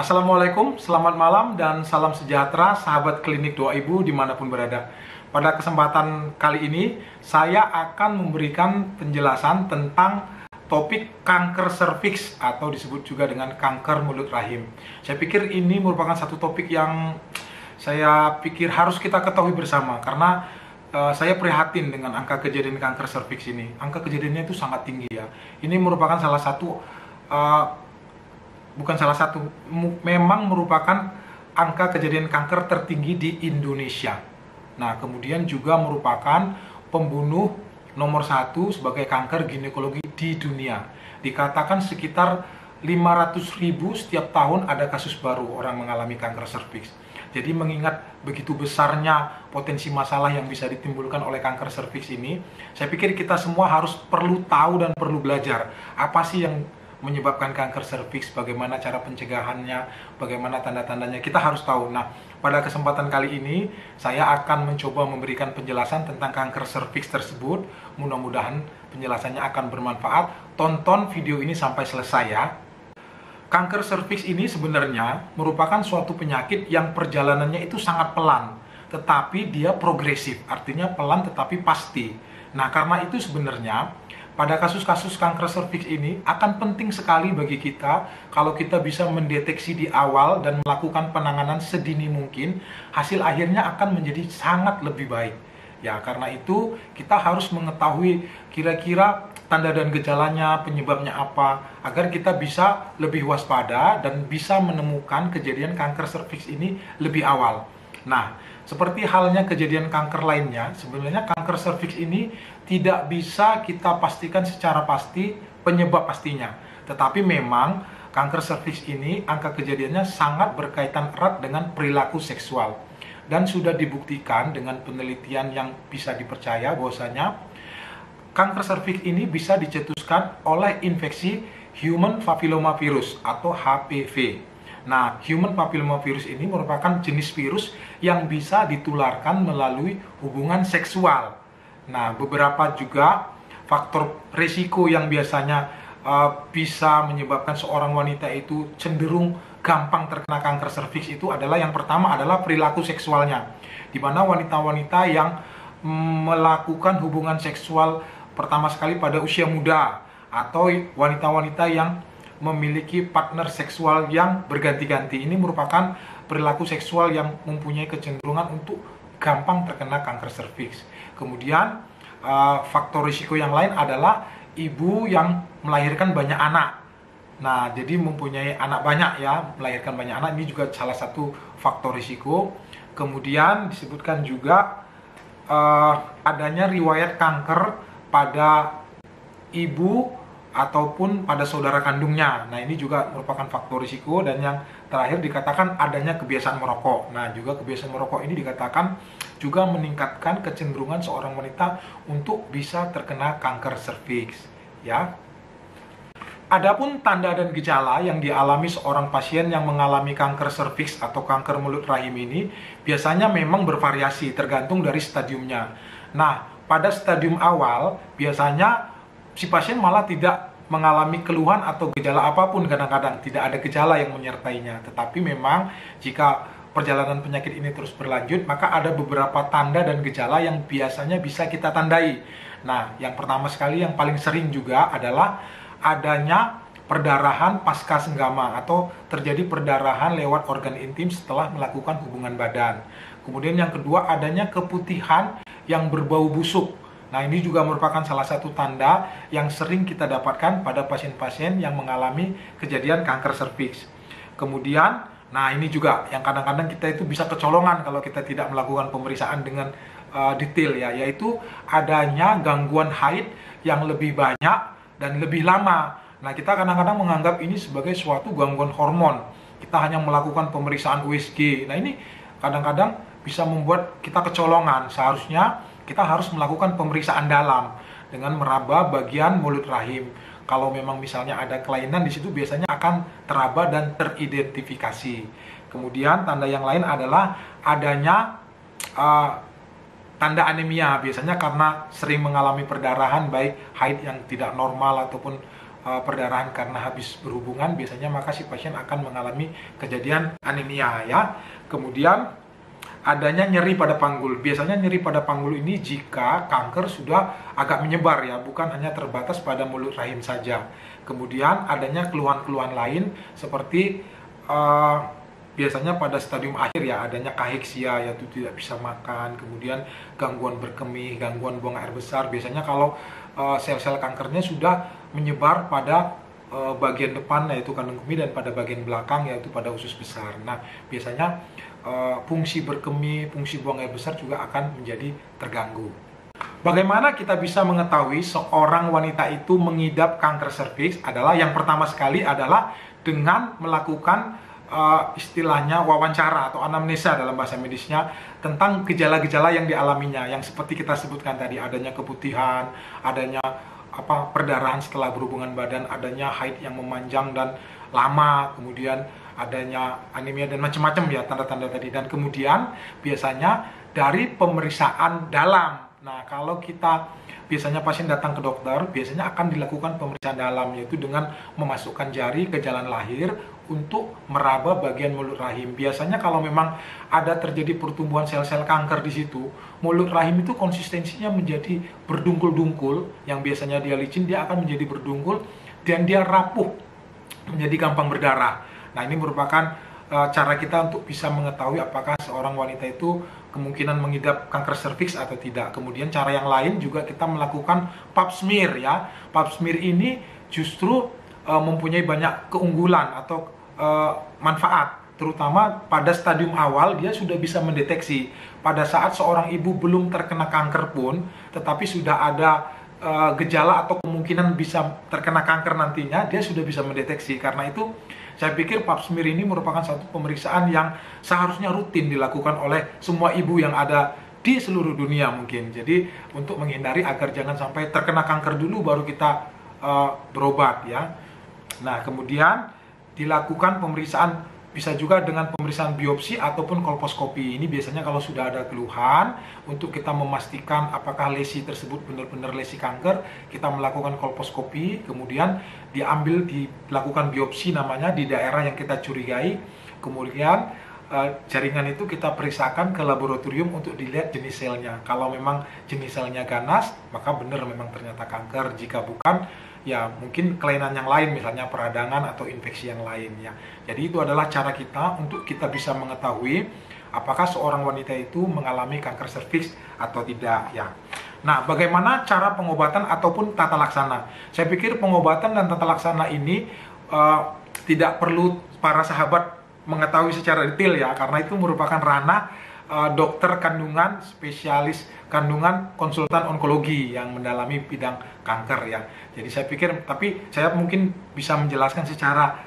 Assalamualaikum, selamat malam dan salam sejahtera sahabat klinik doa ibu dimanapun berada. Pada kesempatan kali ini, saya akan memberikan penjelasan tentang topik kanker serviks atau disebut juga dengan kanker mulut rahim. Saya pikir ini merupakan satu topik yang saya pikir harus kita ketahui bersama karena saya prihatin dengan angka kejadian kanker serviks ini. Angka kejadiannya itu sangat tinggi ya. Ini merupakan salah satu memang merupakan angka kejadian kanker tertinggi di Indonesia. Nah, kemudian juga merupakan pembunuh nomor 1 sebagai kanker ginekologi di dunia. Dikatakan sekitar 500.000 setiap tahun ada kasus baru orang mengalami kanker serviks. Jadi mengingat begitu besarnya potensi masalah yang bisa ditimbulkan oleh kanker serviks ini, saya pikir kita semua perlu tahu dan perlu belajar apa sih yang menyebabkan kanker serviks, bagaimana cara pencegahannya, bagaimana tanda-tandanya, kita harus tahu. Nah, pada kesempatan kali ini, saya akan mencoba memberikan penjelasan tentang kanker serviks tersebut. Mudah-mudahan penjelasannya akan bermanfaat. Tonton video ini sampai selesai ya. Kanker serviks ini sebenarnya merupakan suatu penyakit yang perjalanannya itu sangat pelan, tetapi dia progresif, artinya pelan tetapi pasti. Nah, karena itu sebenarnya pada kasus-kasus kanker serviks ini akan penting sekali bagi kita kalau kita bisa mendeteksi di awal dan melakukan penanganan sedini mungkin, hasil akhirnya akan menjadi sangat lebih baik. Ya, karena itu kita harus mengetahui kira-kira tanda dan gejalanya, penyebabnya apa, agar kita bisa lebih waspada dan bisa menemukan kejadian kanker serviks ini lebih awal. Nah, seperti halnya kejadian kanker lainnya, sebenarnya kanker serviks ini tidak bisa kita pastikan secara pasti penyebab pastinya. Tetapi memang kanker serviks ini angka kejadiannya sangat berkaitan erat dengan perilaku seksual. Dan sudah dibuktikan dengan penelitian yang bisa dipercaya bahwasanya kanker serviks ini bisa dicetuskan oleh infeksi human papillomavirus atau HPV. Nah, human papillomavirus ini merupakan jenis virus yang bisa ditularkan melalui hubungan seksual. Nah, beberapa juga faktor risiko yang biasanya bisa menyebabkan seorang wanita itu cenderung gampang terkena kanker serviks itu adalah yang pertama adalah perilaku seksualnya. Di mana wanita-wanita yang melakukan hubungan seksual pertama sekali pada usia muda atau wanita-wanita yang memiliki partner seksual yang berganti-ganti. Ini merupakan perilaku seksual yang mempunyai kecenderungan untuk gampang terkena kanker serviks. Kemudian faktor risiko yang lain adalah ibu yang melahirkan banyak anak. Nah, jadi mempunyai anak banyak ya, melahirkan banyak anak ini juga salah satu faktor risiko. Kemudian disebutkan juga adanya riwayat kanker pada ibu ataupun pada saudara kandungnya. Nah, ini juga merupakan faktor risiko. Dan yang terakhir dikatakan adanya kebiasaan merokok. Nah, juga kebiasaan merokok ini dikatakan juga meningkatkan kecenderungan seorang wanita untuk bisa terkena kanker serviks ya. Adapun tanda dan gejala yang dialami seorang pasien yang mengalami kanker serviks atau kanker mulut rahim ini biasanya memang bervariasi tergantung dari stadiumnya. Nah, pada stadium awal biasanya si pasien malah tidak mengalami keluhan atau gejala apapun, kadang-kadang tidak ada gejala yang menyertainya. Tetapi memang jika perjalanan penyakit ini terus berlanjut, maka ada beberapa tanda dan gejala yang biasanya bisa kita tandai. Nah, yang pertama sekali yang paling sering juga adalah adanya perdarahan pasca senggama atau terjadi perdarahan lewat organ intim setelah melakukan hubungan badan. Kemudian yang kedua adanya keputihan yang berbau busuk. Nah, ini juga merupakan salah satu tanda yang sering kita dapatkan pada pasien-pasien yang mengalami kejadian kanker serviks. Kemudian, nah ini juga yang kadang-kadang kita itu bisa kecolongan kalau kita tidak melakukan pemeriksaan dengan detail ya, yaitu adanya gangguan haid yang lebih banyak dan lebih lama. Nah, kita kadang-kadang menganggap ini sebagai suatu gangguan hormon. Kita hanya melakukan pemeriksaan USG. Nah, ini kadang-kadang bisa membuat kita kecolongan. Seharusnya kita harus melakukan pemeriksaan dalam dengan meraba bagian mulut rahim. Kalau memang misalnya ada kelainan di situ biasanya akan teraba dan teridentifikasi. Kemudian tanda yang lain adalah adanya tanda anemia, biasanya karena sering mengalami perdarahan baik haid yang tidak normal ataupun perdarahan karena habis berhubungan, biasanya maka si pasien akan mengalami kejadian anemia ya. Kemudian adanya nyeri pada panggul. Biasanya nyeri pada panggul ini jika kanker sudah agak menyebar ya, bukan hanya terbatas pada mulut rahim saja. Kemudian adanya keluhan-keluhan lain seperti biasanya pada stadium akhir ya, adanya kaheksia, yaitu tidak bisa makan, kemudian gangguan berkemih, gangguan buang air besar. Biasanya kalau sel-sel kankernya sudah menyebar pada bagian depan yaitu kandung kemih, dan pada bagian belakang yaitu pada usus besar. Nah, biasanya fungsi berkemih, fungsi buang air besar juga akan menjadi terganggu. Bagaimana kita bisa mengetahui seorang wanita itu mengidap kanker serviks? Adalah yang pertama sekali adalah dengan melakukan istilahnya wawancara atau anamnesa dalam bahasa medisnya tentang gejala-gejala yang dialaminya, yang seperti kita sebutkan tadi, adanya keputihan, adanya perdarahan setelah berhubungan badan, adanya haid yang memanjang dan lama, kemudian adanya anemia dan macam-macam ya tanda-tanda tadi. Dan kemudian biasanya dari pemeriksaan dalam. Nah, kalau kita biasanya pasien datang ke dokter, biasanya akan dilakukan pemeriksaan dalam, yaitu dengan memasukkan jari ke jalan lahir untuk meraba bagian mulut rahim. Biasanya kalau memang ada terjadi pertumbuhan sel-sel kanker di situ, mulut rahim itu konsistensinya menjadi berdungkul-dungkul, yang biasanya dia licin, dia akan menjadi berdungkul dan dia rapuh, menjadi gampang berdarah. Nah, ini merupakan cara kita untuk bisa mengetahui apakah seorang wanita itu kemungkinan mengidap kanker serviks atau tidak. Kemudian cara yang lain juga kita melakukan pap smear ya. Pap smear ini justru mempunyai banyak keunggulan atau manfaat, terutama pada stadium awal dia sudah bisa mendeteksi. Pada saat seorang ibu belum terkena kanker pun, tetapi sudah ada gejala atau kemungkinan bisa terkena kanker nantinya, dia sudah bisa mendeteksi. Karena itu saya pikir pap smear ini merupakan satu pemeriksaan yang seharusnya rutin dilakukan oleh semua ibu yang ada di seluruh dunia mungkin. Jadi untuk menghindari agar jangan sampai terkena kanker dulu baru kita berobat ya. Nah, kemudian dilakukan pemeriksaan bisa juga dengan pemeriksaan biopsi ataupun kolposkopi. Ini biasanya kalau sudah ada keluhan, untuk kita memastikan apakah lesi tersebut benar-benar lesi kanker, kita melakukan kolposkopi, kemudian dilakukan biopsi namanya di daerah yang kita curigai, kemudian jaringan itu kita periksakan ke laboratorium untuk dilihat jenis selnya. Kalau memang jenis selnya ganas, maka benar memang ternyata kanker. Jika bukan, ya mungkin kelainan yang lain, misalnya peradangan atau infeksi yang lain ya. Jadi itu adalah cara kita untuk kita bisa mengetahui apakah seorang wanita itu mengalami kanker serviks atau tidak ya. Nah, bagaimana cara pengobatan ataupun tata laksana? Saya pikir pengobatan dan tata laksana ini tidak perlu para sahabat mengetahui secara detail ya, karena itu merupakan ranah dokter kandungan, spesialis kandungan, konsultan onkologi yang mendalami bidang kanker ya. Jadi saya pikir, tapi saya mungkin bisa menjelaskan secara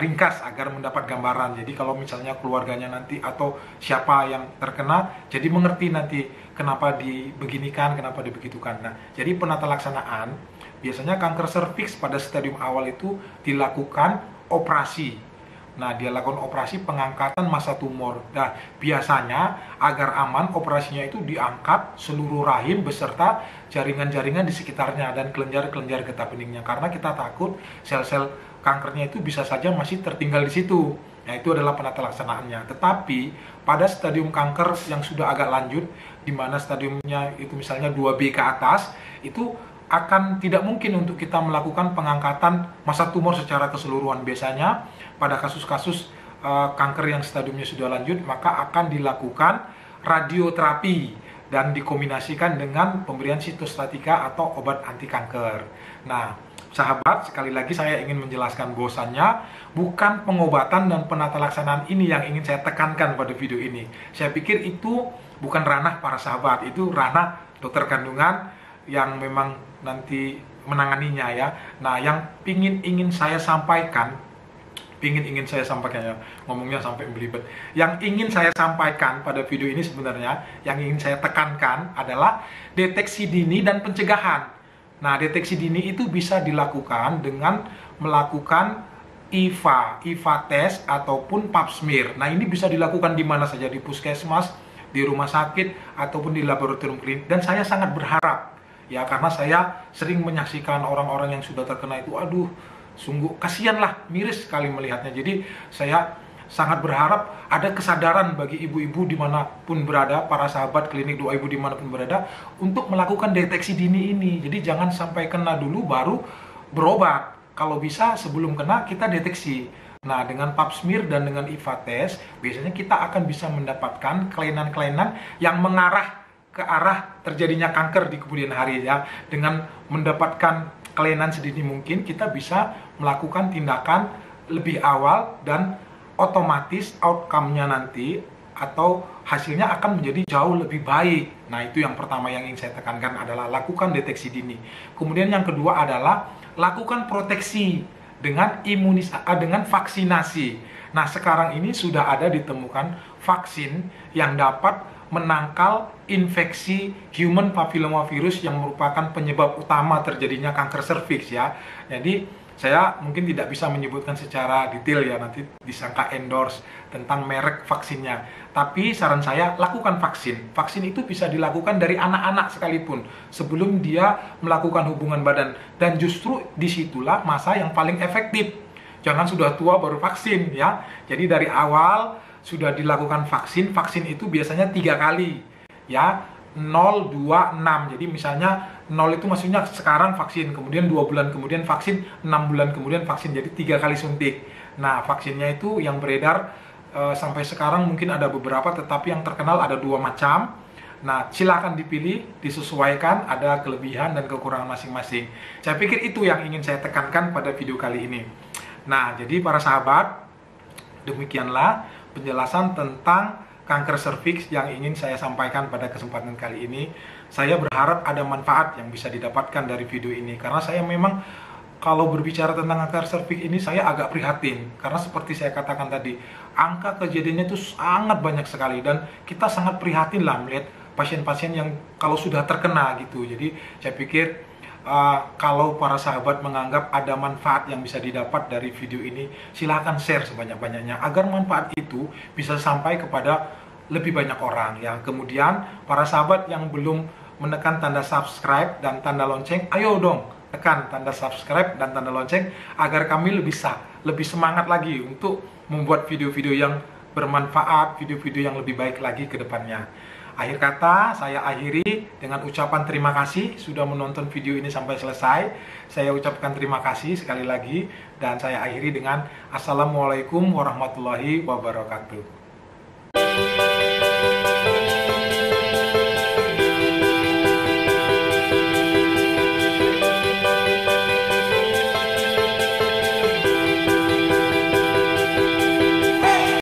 ringkas agar mendapat gambaran. Jadi kalau misalnya keluarganya nanti atau siapa yang terkena, jadi mengerti nanti kenapa dibeginikan, kenapa dibegitukan. Nah, jadi penata laksanaan biasanya kanker serviks pada stadium awal itu dilakukan operasi. Nah, dia lakukan operasi pengangkatan massa tumor. Nah, biasanya agar aman, operasinya itu diangkat seluruh rahim beserta jaringan-jaringan di sekitarnya dan kelenjar-kelenjar getah beningnya. Karena kita takut sel-sel kankernya itu bisa saja masih tertinggal di situ. Nah, itu adalah penata laksanaannya. Tetapi pada stadium kanker yang sudah agak lanjut, di mana stadiumnya itu misalnya 2B ke atas, itu akan tidak mungkin untuk kita melakukan pengangkatan massa tumor secara keseluruhan. Biasanya pada kasus-kasus kanker yang stadiumnya sudah lanjut, maka akan dilakukan radioterapi dan dikombinasikan dengan pemberian sitostatika atau obat anti kanker. Nah, sahabat, sekali lagi saya ingin menjelaskan bahwasannya bukan pengobatan dan penata laksanaan ini yang ingin saya tekankan pada video ini. Saya pikir itu bukan ranah para sahabat, itu ranah dokter kandungan yang memang nanti menanganinya ya. Nah, yang ingin saya sampaikan ya, ngomongnya sampai belibet. Yang ingin saya sampaikan pada video ini sebenarnya, yang ingin saya tekankan adalah deteksi dini dan pencegahan. Nah, deteksi dini itu bisa dilakukan dengan melakukan IVA test ataupun pap smear. Nah, ini bisa dilakukan di mana saja, di puskesmas, di rumah sakit, ataupun di laboratorium klinik. Dan saya sangat berharap ya, karena saya sering menyaksikan orang-orang yang sudah terkena itu, aduh, sungguh kasihan lah, miris sekali melihatnya. Jadi saya sangat berharap ada kesadaran bagi ibu-ibu dimanapun berada, para sahabat klinik doa ibu dimanapun berada, untuk melakukan deteksi dini ini. Jadi jangan sampai kena dulu baru berobat. Kalau bisa sebelum kena kita deteksi. Nah, dengan pap smear dan dengan IVA test, biasanya kita akan bisa mendapatkan kelainan-kelainan yang mengarah ke arah terjadinya kanker di kemudian hari, ya. Dengan mendapatkan kelainan sedini mungkin, kita bisa melakukan tindakan lebih awal dan otomatis outcome-nya nanti atau hasilnya akan menjadi jauh lebih baik. Nah, itu yang pertama yang ingin saya tekankan adalah lakukan deteksi dini. Kemudian yang kedua adalah lakukan proteksi dengan dengan vaksinasi. Nah, sekarang ini sudah ada ditemukan vaksin yang dapat menangkal infeksi human papillomavirus yang merupakan penyebab utama terjadinya kanker serviks, ya. Jadi saya mungkin tidak bisa menyebutkan secara detail, ya, nanti disangka endorse tentang merek vaksinnya. Tapi saran saya, lakukan vaksin. Vaksin itu bisa dilakukan dari anak-anak sekalipun sebelum dia melakukan hubungan badan. Dan justru disitulah masa yang paling efektif. Jangan sudah tua baru vaksin, ya. Jadi dari awal sudah dilakukan vaksin. Vaksin itu biasanya 3 kali, ya. 0, 2, 6. Jadi misalnya 0 itu maksudnya sekarang vaksin, kemudian 2 bulan kemudian vaksin, 6 bulan kemudian vaksin, jadi 3 kali suntik. Nah, vaksinnya itu yang beredar sampai sekarang mungkin ada beberapa, tetapi yang terkenal ada 2 macam. Nah, silakan dipilih, disesuaikan, ada kelebihan dan kekurangan masing-masing. Saya pikir itu yang ingin saya tekankan pada video kali ini. Nah, jadi para sahabat, demikianlah penjelasan tentang kanker serviks yang ingin saya sampaikan pada kesempatan kali ini. Saya berharap ada manfaat yang bisa didapatkan dari video ini, karena saya memang kalau berbicara tentang kanker serviks ini saya agak prihatin, karena seperti saya katakan tadi, angka kejadiannya itu sangat banyak sekali, dan kita sangat prihatin lah melihat pasien-pasien yang kalau sudah terkena gitu. Jadi saya pikir kalau para sahabat menganggap ada manfaat yang bisa didapat dari video ini, silahkan share sebanyak-banyaknya agar manfaat itu bisa sampai kepada lebih banyak orang, ya. Kemudian para sahabat yang belum menekan tanda subscribe dan tanda lonceng, ayo dong tekan tanda subscribe dan tanda lonceng agar kami lebih semangat lagi untuk membuat video-video yang bermanfaat, video-video yang lebih baik lagi ke depannya. Akhir kata, saya akhiri dengan ucapan terima kasih sudah menonton video ini sampai selesai. Saya ucapkan terima kasih sekali lagi, dan saya akhiri dengan Assalamualaikum warahmatullahi wabarakatuh.